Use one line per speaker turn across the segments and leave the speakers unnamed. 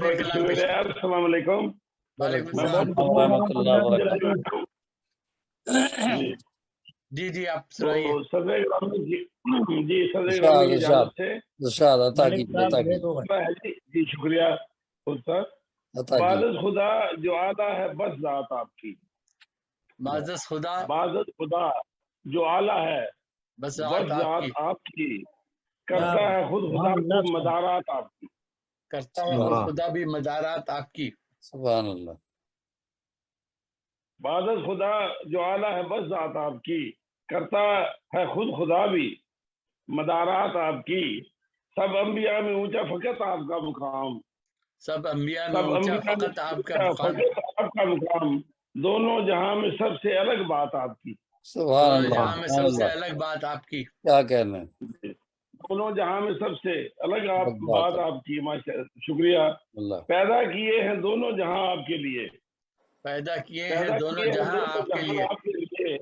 السلام علیکم.
وعلیکم السلام ورحمۃ اللہ وبرکاتہ.
جی آپ سنائیے.
جی صدر گرامی کی اجازت سے جی شکریہ سر. بعض خدا جو اعلیٰ ہے بس ذات آپ کی.
بعض خدا
جو اعلیٰ ہے
بس
ذات آپ کی. کرتا ہے خود خدا بھی مدارات آپ کی.
کرتا ہے خود خدا بھی مدارات آپ کی.
سبحان اللہ.
بعض خدا جو اعلیٰ ہے بس ذات آپ کی. کرتا ہے خود خدا بھی مدارات آپ کی. سب انبیاء میں اونچا فقط آپ کا مقام.
سب انبیاء میں اونچا فقط آپ کا
مقام. دونوں جہاں میں سب سے الگ بات آپ کی.
سبحان اللہ.
جہاں میں سب سے الگ بات آپ کی.
کیا کہنا ہے.
دونوں جہاں میں سب سے الگ بات آپ کی. شکریہ.
اللہ.
پیدا کیے ہیں دونوں جہاں آپ کے لیے.
پیدا کیے ہیں دونوں جہاں آپ کے لیے.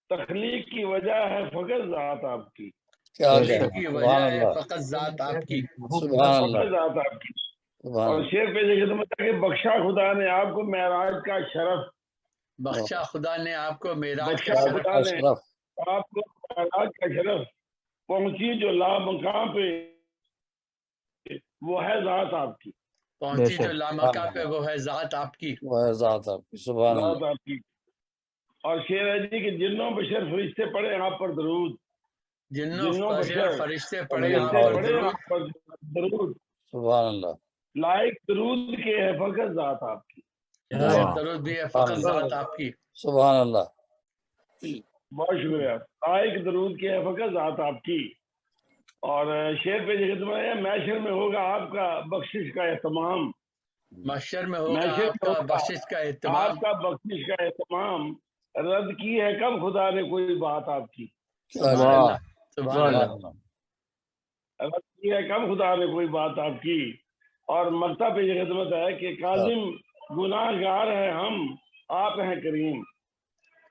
تخلیق کی وجہ ہے فقط ذات آپ کی.
تخلیق کی وجہ ہے فقط ذات آپ کی.
سبحان اللہ.
ذات آپ کی. اور شیر پہ خدمت کہ بخشا خدا نے آپ کو معراج کا شرف.
بخشا خدا نے آپ کو معراج کا
خدا
شرف.
نے آپ کو معراج کا شرف. پہنچی جو لامقام پہ وہ ہے ذات آپ کی.
پہنچی جو لامقام پہ وہ ہے ذات آپ کی.
وہ ہے ذات آپ کی. سبحان اللہ.
ذات آپ کی. اور شیر ہے جی کہ جنوں بشر فرشتے پڑھے آپ پر درود.
جنوں بشر فرشتے پڑھے آپ پر
درود.
سبحان اللہ.
لائق درود کے ہے فقط ذات آپ کی.
درود بھی ہے فقط ذات آپ کی.
سبحان اللہ.
بہت شکریہ. لائق درود کے ہے فقط ذات آپ کی. اور شیر پہ خدمت ہے محشر میں ہوگا آپ کا بخشش کا اہتمام.
محشر میں ہوگا آپ کا بخشش کا اہتمام.
آپ کا بخشش کا اہتمام. رد کی ہے کب خدا نے کوئی بات آپ کی.
سبحان اللہ. سبحان اللہ.
رد کی ہے کب خدا نے کوئی بات آپ کی. اور مکتب پہ یہ خدمت ہے کہ کاظم گناہ گار ہیں ہم آپ ہیں کریم.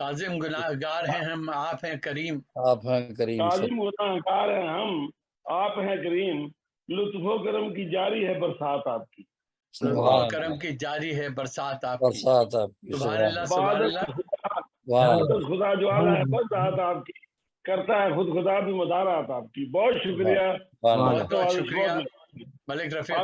کاظم گناہ گار ہیں ہم آپ ہیں کریم.
آپ ہیں کریم.
کاظم گناہ گار ہیں ہم آپ ہیں کریم. لطف و کرم کی جاری ہے برسات آپ کی.
لطف و کرم کی جاری ہے برسات آپ کی.
برسات آپ کی.
سبحان اللہ. سبحان اللہ.
خدا جو اعلیٰ ہے بس ذات آپ کی. کرتا ہے خود خدا بھی مدارات آپ کی. بہت شکریہ.
بہت شکریہ ملک رفیق.